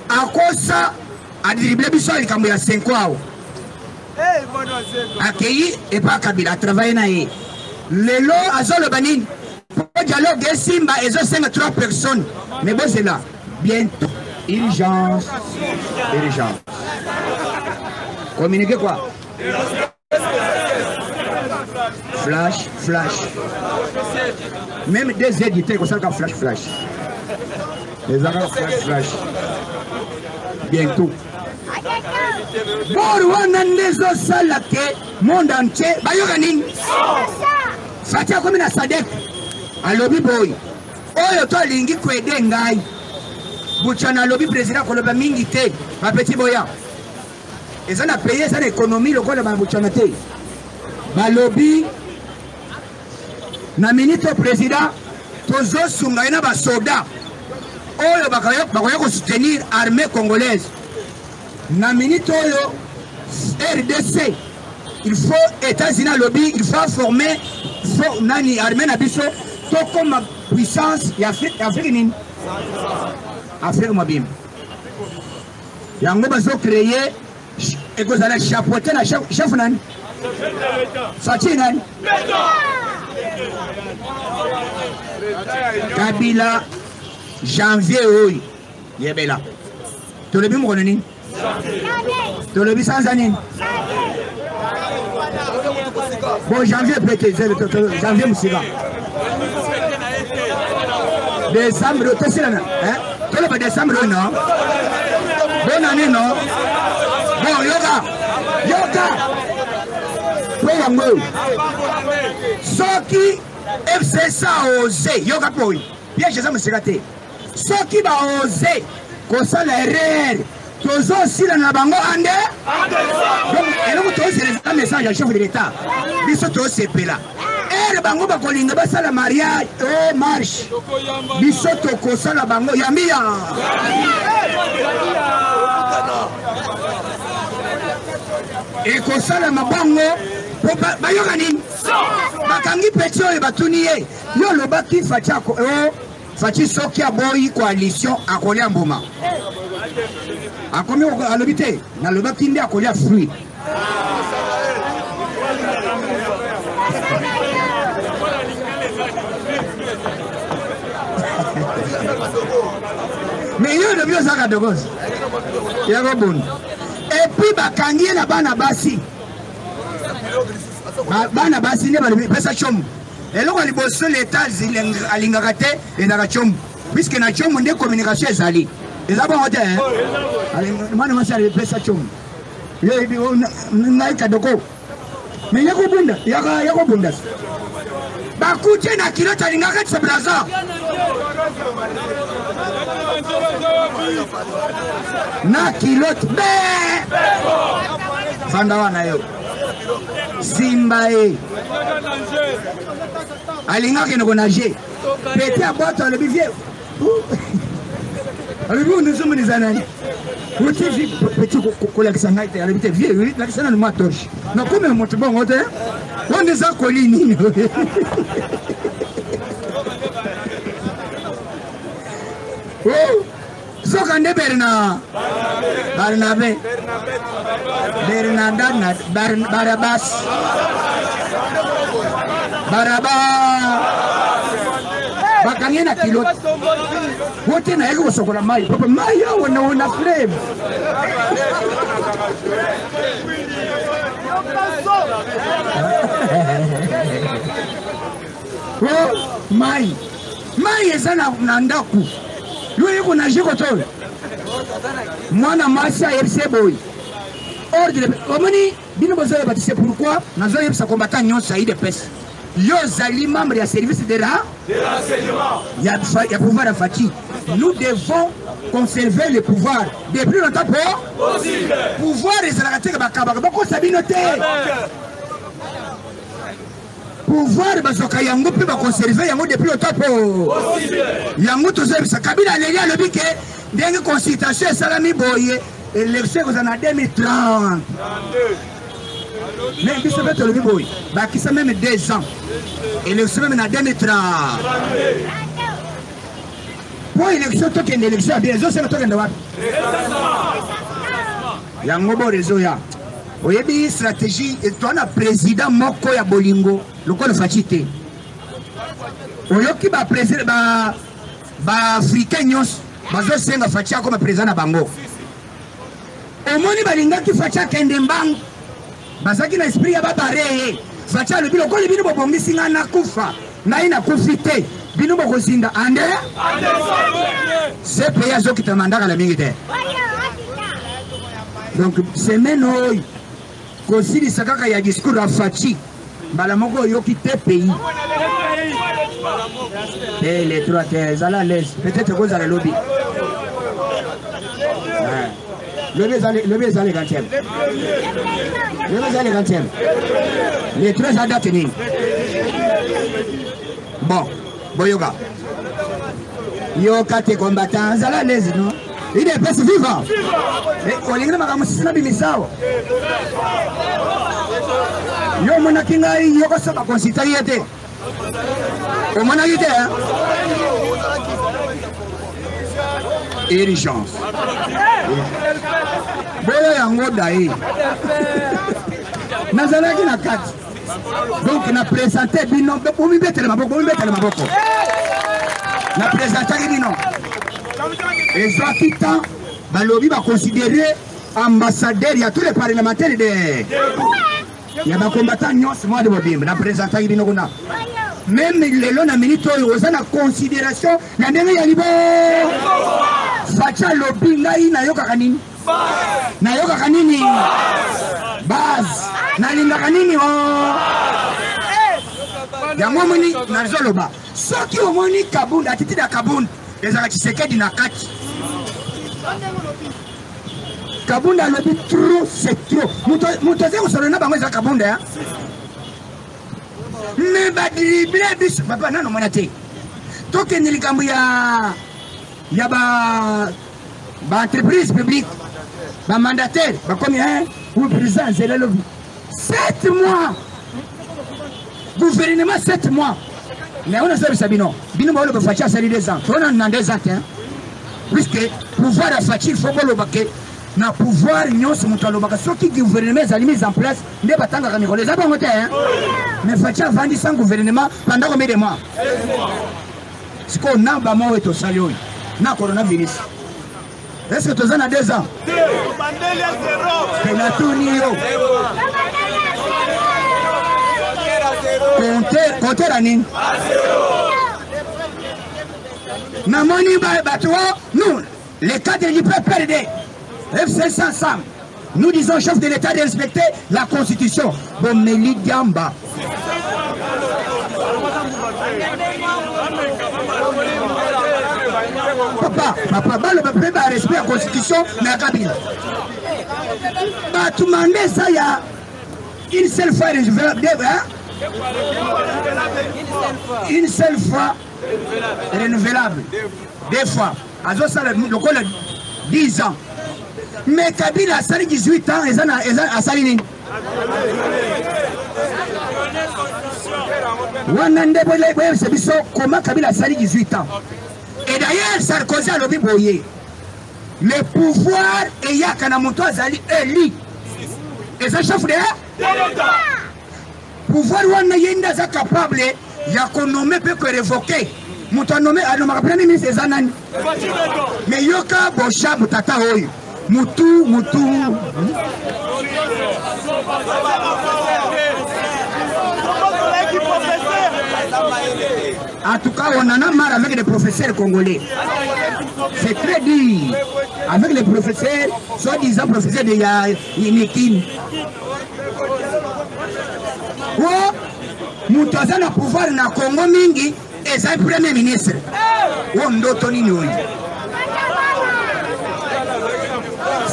akosa adribler biso likambo ya 5 ans akei et pas Kabila travailler na ye lelo azolo banini pour dialogue de Simba et 3 personnes mais bon c'est là bientôt urgence communiquer quoi flash même des éditeurs comme ça comme flash les arabes flash bientôt bon wana ndezo sala ke monde entier bayoka nini fatia comme na sadek alobi boy oyo to lingi kwede ngai buchana alobi président koloba mingi te ba petit boya et on a payé ça l'économie le code ba buchana te balobi na minute président tozo sunga ina ba soda oyo bakoya ko soutenir armée congolaise na minute oyo RDC il faut États-Unis lobby il faut former nani armée na biso to comme puissance ya Afrique nini Afrique mobile yango bazo créer et que ça la chapeauter na chef nani Fachi nani Kabila janvier oyo yebela to le bimo nini to le sans année bon janvier peut-être janvier musiba décembre to c'est là hein to le décembre non bonne année non bon yoga pour yango soki FC ça osé yoga boy piège ça musiba te soki ba osé ko ça l'erreur tozo sila na bango ande donc eloko to c'est un message à chef de l'état biso to sepela bango ba kolinga ba sala mariage oh marche biso to ko sala bango yambia et ko sala mabango ba yoga nini bakangi petit oyo batuni ye yo lobaki fachako fachi soki aboyi coalition akolia mboma akomi alobite na lobaki ndi akolia fruit mais yo de bio saka dogos yako bon et puis bakangi na bana basi ne bali pesa chomu eloko liboso l'état alingaka te ezaka chomu puisque na chomu nde communication ezali eza bongo te mwana mwasi alipesa chomu ngai kadoko mais yako bunda bakute na kilote alingaka tisa blaza na kilote fanda wana yo simba alingaka noko nager pete a boto alobi vie alobi unusumu nizanani uti petit kolakisa ngai te alobi te vie lakisa na numa torche na kome moto bongo te onde za koli nini soka nde Barnabe Barabas bakangi na kilote wote na yeko sokola mai papa mai yao na flame mai ezana na ndaku yo yeko na jiko tole mwana masi a FC boy ordre omoni bino bozoya batise pourquoi nazo yebisa combattant nyonso aide pesa yo zali membre ya service de renseignement ya pouvoir à Fati nous devons conserver le pouvoir depuis longtemps possible pouvoir ezalaka te bakabaka bako sabino te pouvoir bazoka yango pe ba conserver yango depuis le temps po yango to zebisa Kabila lelia lobi ke ndenge consultation salami boye élection ko na 2030 mais biso beto lobi boye ba ki ça même 2 ans élection même na 2030 pour élection to ken élection bien zo se to ken wapi yango bo réseau ya oyebi stratégie etwana président moko ya bolingo lokola facite oyoki ba président ba africain nyos bazo senga facia comme président na bango omoni balingaki facia kende mbang bazaki na esprit ya babare facia le bilo ko le bino bobongisi nga na kufa na ina kufite bino bokozinda ande c'est pays azo kitamandaka la mingi te donc semaine oyo kosilisa kaka ya discours ya faci mbala moko oyoki te pays les trois terres à la laisse peut-être que vous allez lobby le les quantième le quantième les trois à date ni bon boyoga yoka te combattant à la laisse non il est pas vivant et on est makambo sina bimisao yo mona kinga yo ko saba consulter yete o mona yete urgence boya yango dai nazalaki na kati donc na présenter bino bo mi betele maboko na présenter bino et ça qui temps balobi va considérer ambassadeur il y a tous les parlementaires de il y a des combattants nyos moi de bobim na présenter bino kuna même les lona minute oyo na considération na ndenge ya libo facha lobi ngai na yoka kanini base na linga kanini ya momoni na zoloba soki omoni kabunda atitida kabunda ezaka Tshisekedi na kati kabunda lobi trop c'est trop muto zeko solo na bango za kabunda ya me ba dribble bis papa nano mona te toke ni likambu ya ba entreprise publique ba mandataire ba combien ou président c'est le lobby 7 mois gouvernement 7 mois mais on a ça Sabino bino ba le facha sali 2 ans on a 2 ans hein puisque pouvoir à fachi il faut que le baquet na pouvoir nyonso mutalo baka soki gouvernement a mis en place nde batanga ka mikolo za bango te hein mais facha vandi sans gouvernement pendant combien de mois ce qu'on a ba mo eto sali na coronavirus est-ce que tu as 2 ans la tournio compter la nine namoni batwa nous les cadres du peuple perdent FC ensemble nous disons au chef de l'État de respecter la constitution bon Meli Diamba papa le peuple va respecter la constitution na Kabila tout mandé ça ya une seule fois une seule fois renouvelable 2 fois azo sala lokola 10 ans mais Kabila a sali 18 ans a sali nini wana ndebele boye biso comment Kabila a sali 18 ans et d'ailleurs Sarkozy a lobi boye le pouvoir eyaka na moto azali élu et ça chef de pouvoir wana yenda za capable ya konommer peut que révoquer moto nommé anomaka premier ministre ezanani mais yoka bosha mutata oyo mutu en tout cas on en a marre avec les professeurs congolais c'est très dur avec les professeurs soi-disant professeurs de Yinikin oh mutaza na pouvoir na Congo mingi eza premier ministre oh ndoto nini oyo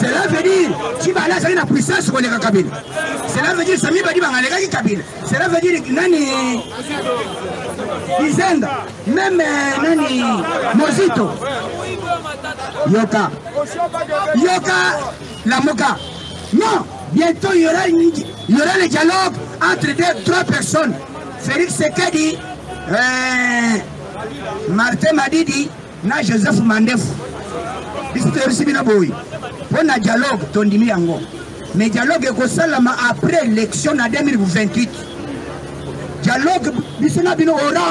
cela veut dire Chibala c'est une puissance pour les Kabila. Cela veut dire Sami Badi Bangaleka Kabila. Cela veut dire Nani Izenda, même Nani Mozito. Yoka la Moka. Non, bientôt il y aura le dialogue entre trois personnes. Félix Sekedi, Martin Madidi, na Joseph Mandef. Pour un dialogue, Tondimi Yango. Mais dialogue est salama après l'élection en 2028. Dialogue, Bissona Bino Ora.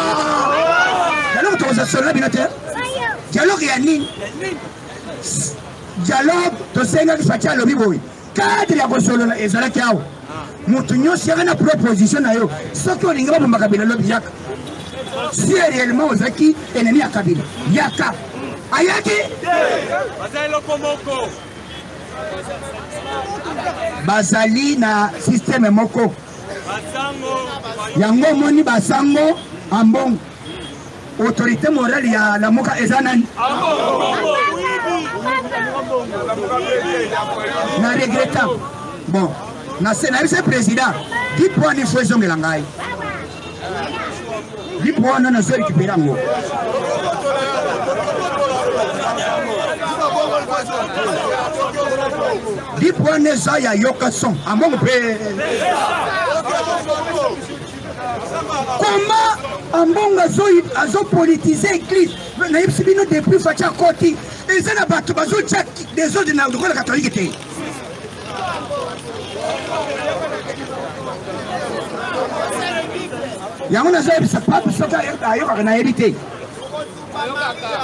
Dialogue, Tosasola Binote. Dialogue, Yanni. Dialogue, Tosenga Fatia Lobiboy. Cadre ya Gosolo et Zalakiao. Moutounio, s'il y a une proposition, ce qu'on y a pour Makabila Lobiak. Si réellement Ozaki, ennemi à Kabila. Yaka. Ayaki Bazali na système moko yango moni basango ambong autorité morale ya la moka ezanani na regretta bon na vice président qui pour ni faut zonga ngai li pour na zo récupérer ngo di poane ça ya yoka son among pe comment ambonga azo politiser église na yipsibino depuis facha koti ezana bato bazo tchak des autres na de catholique té yango na zabi sa papa soka ayoka na hérité.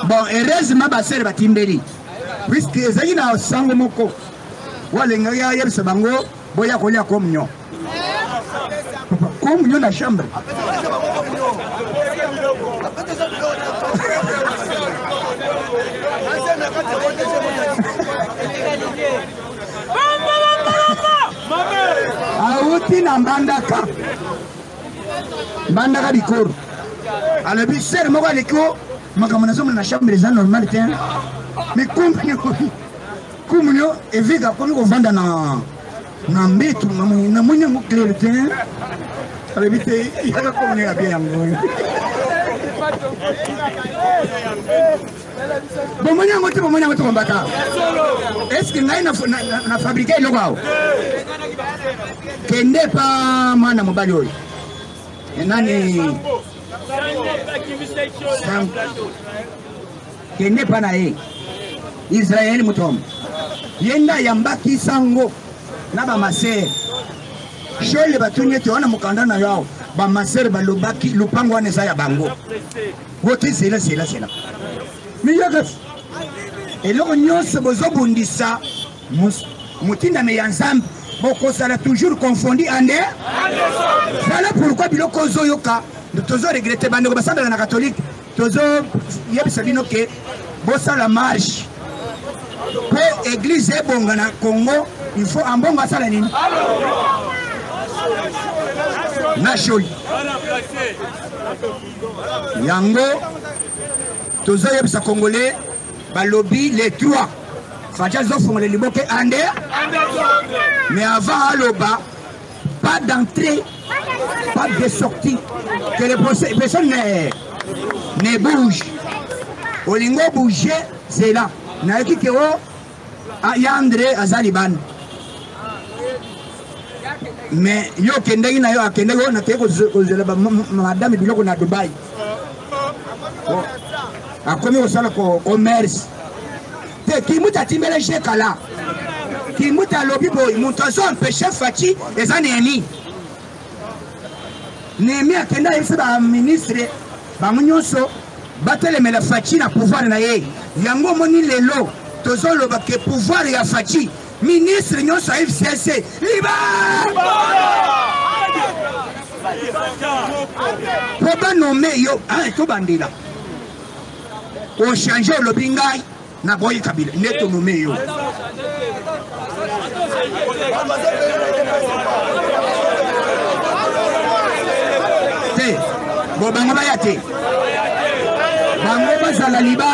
Bon, heureusement, Basel Batimbeli. Puisque les gens sont en moko. Walenga ya yebisa bango boya kolia communion. Communion na chambre. Auti na Mbandaka. Mbandaka Bikoro. Alors, bisser moko aliko makamanazo na chambre les normal tiens. Mais communion et vega comme on vend na mbetu na mwenye mukele tiens. Alors, bité il y a communion à bien ngo. Bon mwenye ngoto kombaka. Est-ce que ngai na fabriquer le gao? Kende pa mwana mobali oyo. Nani kende pa na ye Israël mutom yenda yambaki sango na ba maser shole batunye te wana mukanda na yao ba maser balobaki lupango wana za ya bango wote sela miyaga eloko nyonso bozobundisa mutinda me yanzambe boko sala toujours confondu ande voilà pourquoi biloko zoyoka tozo regretter bande ko basanda na catholique tozo yebisa bino ke bosa la marche pour église ebonga na Congo il faut ambonga sala nini na sholi yango tozo yebisa congolais balobi les trois faja zo fongole liboke ande mais avant aloba pas d'entrée pas de sortie que les personnes ne bougent olingo bouger c'est là na qui o André Azaliban mais yo kendagi na yo akende yo na teko kozela madame biloko na Dubai akomi osala ko commerce te kimuta timbele shekala kimuta lobi boy montazo empêcher Fachi et anemi Nemi akenda yebisa ba ministre bamunyoso batelemela Fachi na pouvoir na ye yango moni lelo tozoloba ke pouvoir ya Fachi ministre nyonso FCC liba poba nommé yo to bandila o changer le bingai na boy Kabila neto nommé yo te bo bango bayate bango bazala liba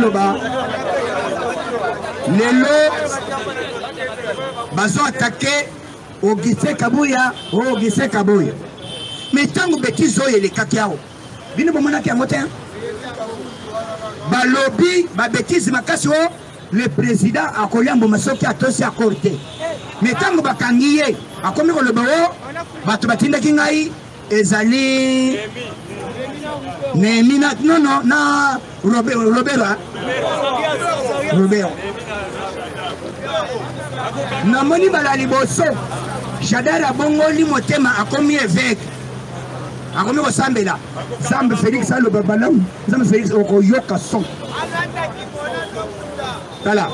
nazoloba lelo bazo attaqué Augustin Kabuya Augustin Kabuya mais tango bêtise oyo elekaki awo bino bomonaki yango te balobi babêtise makasi oyo le président akoyamboma soki atosi akor te mais tango bakangi ye akomi koloba o bato batindaki ngai ezali Némina, non, na Robert. Namoni balali boso. Jadara bongoli motema akomi évêque. Akomi ko sambela. Sambe Félix le babalam. Sambe Félix okoyoka son. Voilà.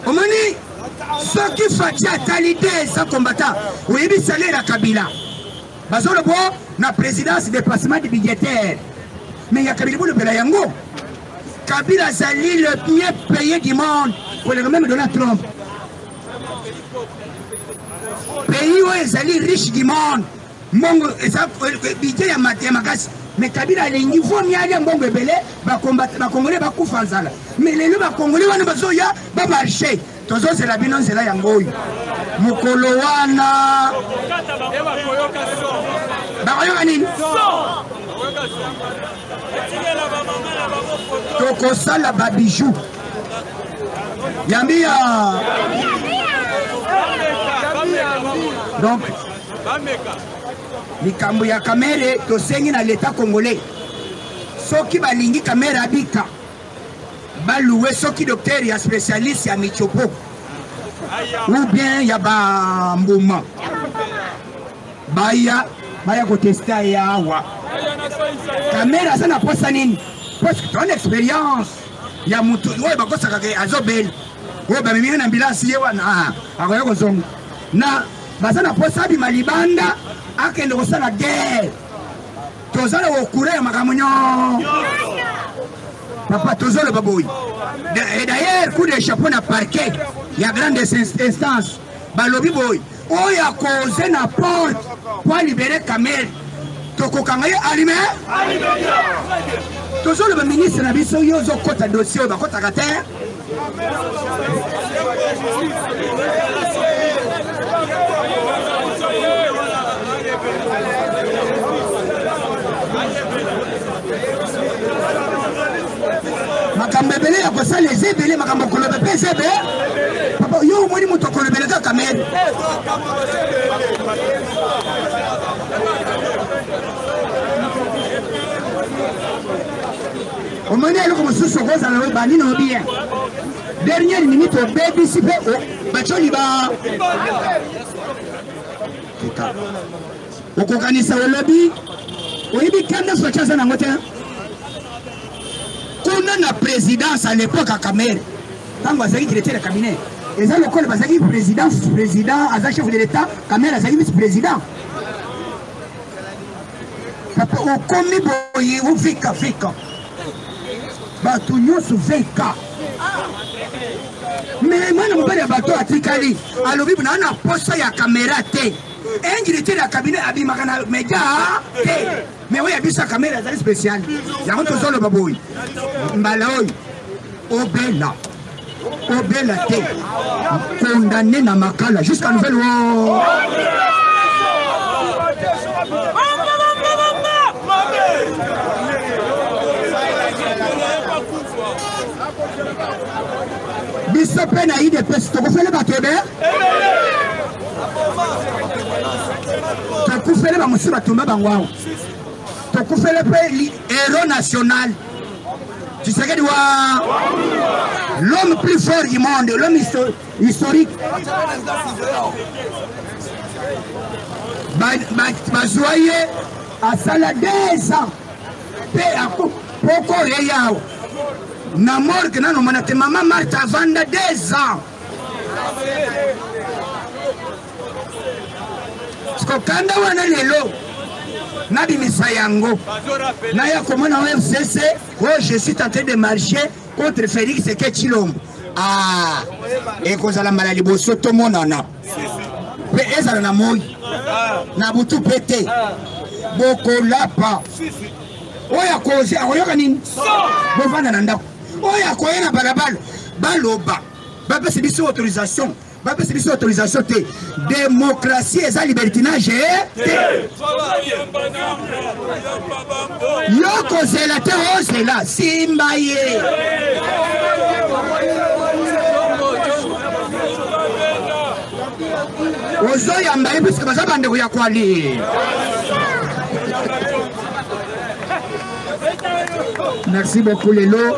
Omoni soki fatia talide sa combattant. Oui, bi salaire à Kabila. Bazolo bo na présidence dépassement budgétaire. Mais il y a Kabila le Belayango. Kabila Zali le mieux payé du monde pour le même Donald Trump. Pays où Zali riche du monde. Mongo budget ya magas. Mais Kabila les niveaux miali mbongo belé ba combattre ba congolais ba kufa nzala. Mais les ba congolais wana bazoya ba marché. Tozo c'est la bilan c'est là yango. Mukolo wana bakoyoka nini tokosala babijou yambi ya donc likambo ya kamere tosengi na l'état congolais soki balingi kamere abika baloué soki docteur ya spécialiste ya michopo ou bien ya ba mbuma baya kotesta yawa kamera sana posa nini parce que ton expérience ya mutu oyo bakosaka ke azobel oyo bamemi na ambulance ye wana akoya kozonga na bazana posa bima libanda akende kosala guerre tozala okura ya makambo papa tozolo baboyi et d'ailleurs coup de chapeau na parquet ya grande instance balobi boy oyo akoze na porte pour libérer Kamel tokokanga ye alime tozolo ba ministre na biso yo zo kota dossier ba kota kate makambo ebele ya kosala ezebele makambo koloba mpe ezebe papa yo omoni moto akolobele kaka mere omoni eloko mosusu okozala oyo banini obien dernière minute obebisi mpe bacoli ba okokanisa olobi oyebi kanda soki aza nango te kuna na présidence à l'époque à Kamere tango azaki directeur de cabinet eza lokole bazaki président aza chef de l'état Kamere azaki vice président papa okomi boye uvika bato nyonso veka mais mwana mobali ya bato atikali alobi na na posa ya kamera te un directeur de cabinet abimaka na média te mais oyo abisa kamera azali spécial yango tozoloba boyi mbala oyo obela te condamné na makala jusqu'à nouvelle biso mpe na idps tokofele bato ebe tokufele bamosusu batumba bango awa tokufele mpe héros national Tshisekedi wa l'homme plus fort du monde, l'homme historique bazwaye asala 2 ans mpe poko yeyao na morgue nano monate mama Martha avanda 2 ans skokanda wana lelo nabimisa yango naya komona FCC je suis tenté de marcher contre Félix Sekechilombo ekozala mbala liboso tomonana mpe ezala na moi na butu pete bokolapa oyo akoyoka nini bovanda na ndako oya koya na balabala baloba bapesa biso autorisation bapesa biso autorisation te démocratie eza libertinage te yo kozela te ozela simba ye ozoyamba ye puisque baza bandeko ya koalie. Merci beaucoup lelo.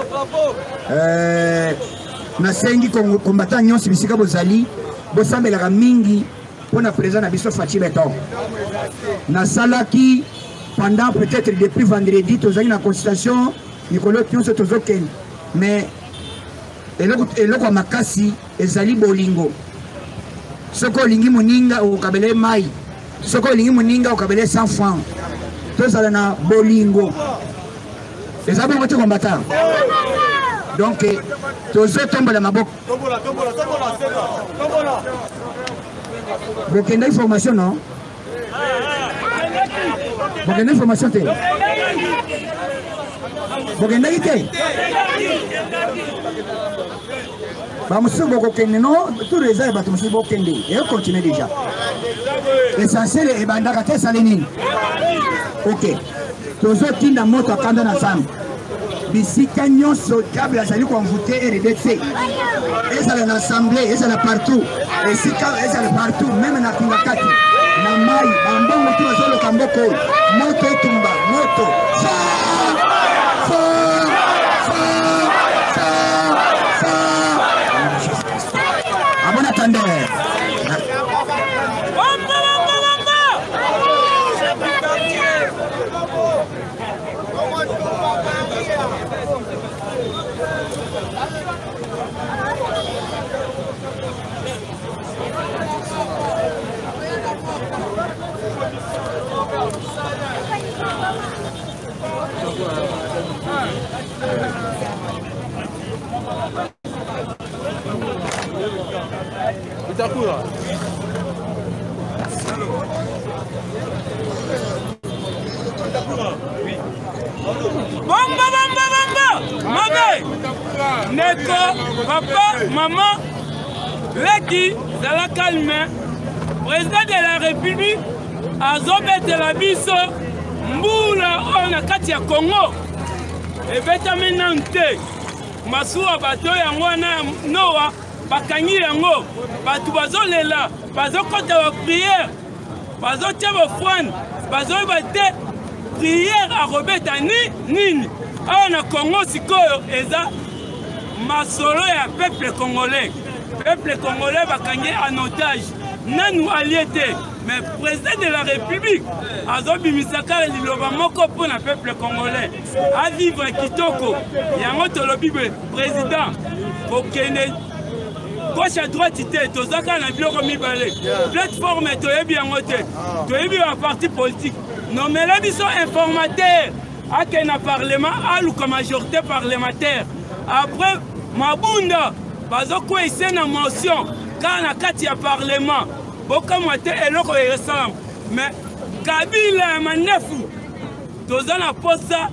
Nasengi combattant nyonso bisika bozali bosambelaka mingi mpona président na biso Faci Beton. Nasalaki pendant peut-être depuis vendredi tozali na consultation Nicolas nyonso tozokende mais eloko ya makasi ezali bolingo. Soki olingi moninga okabele mai, soki olingi moninga okabele 100 francs. Tozala na bolingo. Eza bongo te combattant. Donc tozotombola maboko. Bokenda information non? Bokenda information te. Bokenda ite. Bamusu bokokende non, tout les airs bamusu bokende. Et on continue déjà. L'essentiel est bandaka te salini. OK. Tozotinda moto akanda na femme. Bisika nyonso diable azali konvoute RDC. Ezala na assemblée, ezala partout. Esika ezala partout, même na kingakati. Na mai, bambongo tu azolo kamboko. Moto etumba, moto. Abon attendez. Neko, papa, maman, Leki, Zala Calme, président de la République, Azobet de la Bisso, Mboula, on a Katia Congo, et Betaminante, Masua Bato Yangwana, Noah, Bakangi Yango, Batou Bazo Lela, Bazo Kota wa prière, Bazo Tiabo Fouane, Bazo Bate, prière à Robert Nini, on a Congo Sikoyo, Eza. Masolo ya peuple congolais. Peuple congolais bakangi en otage. Nanu allié, mais président de la République, Azobi Misaka liloba moko pour le peuple congolais. À vivre kitoko. Yango tolobi président. Kokene. Gauche à droite ité. Tozaka na biloko mibale. Plateforme toyebi yango te. Toyebi un parti politique. Non mais là biso informateur. Akena parlement alu comme majorité parlementaire. Après Mabunda, bazoko ese na motion quand na kati ya parlement boka moite eloko ressemble mais Kabila manefu tozana posa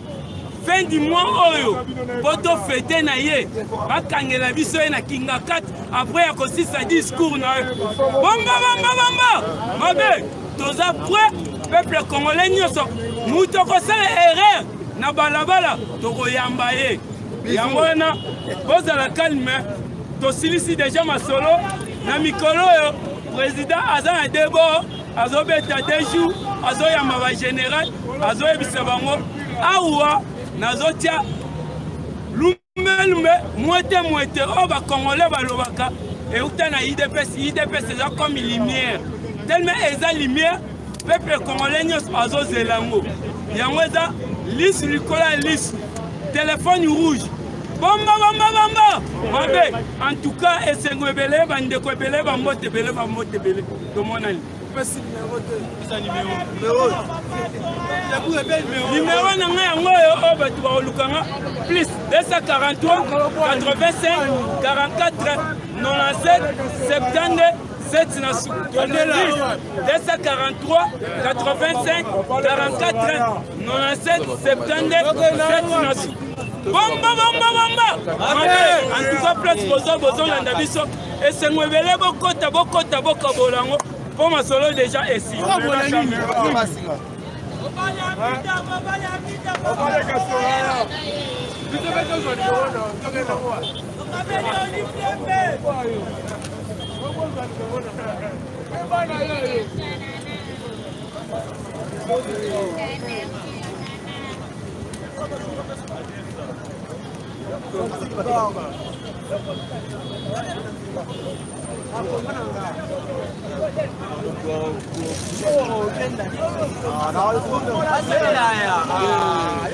fin du mois oyo poto fete na ye bakangela biso na kinga 4 après ya kosisa discours na bomba mabe toza prêt peuple congolais nyoso muto kosala erreur na balabala tokoyamba ye Yangwana, pose à la calme, tosilisi déjà ma solo, na mikolo président Azan Debo, Azo Beta Deju, Azo Yamava général, Azo Ebisabango, Aoua, Nazotia, Lumbe, Mouete, Oba Congolais Balobaka, et Outana IDPS c'est comme une lumière. Tellement eza lumière, peuple congolais Azo Zelango. Yangweza, lisse Nicolas lisse, téléphone rouge. Bomba. Mabe, en tout cas, Essengo Ebele, Bandeko Ebele, Bambote Ebele, tout le monde a numéro plus 243 85 44 97 72 7 na sou 243 85 44 97 72 7 na sou bomba en tout cas place bozolanda biso esengo ebele bokota bokabolango mpo masolo déjà esi Ah,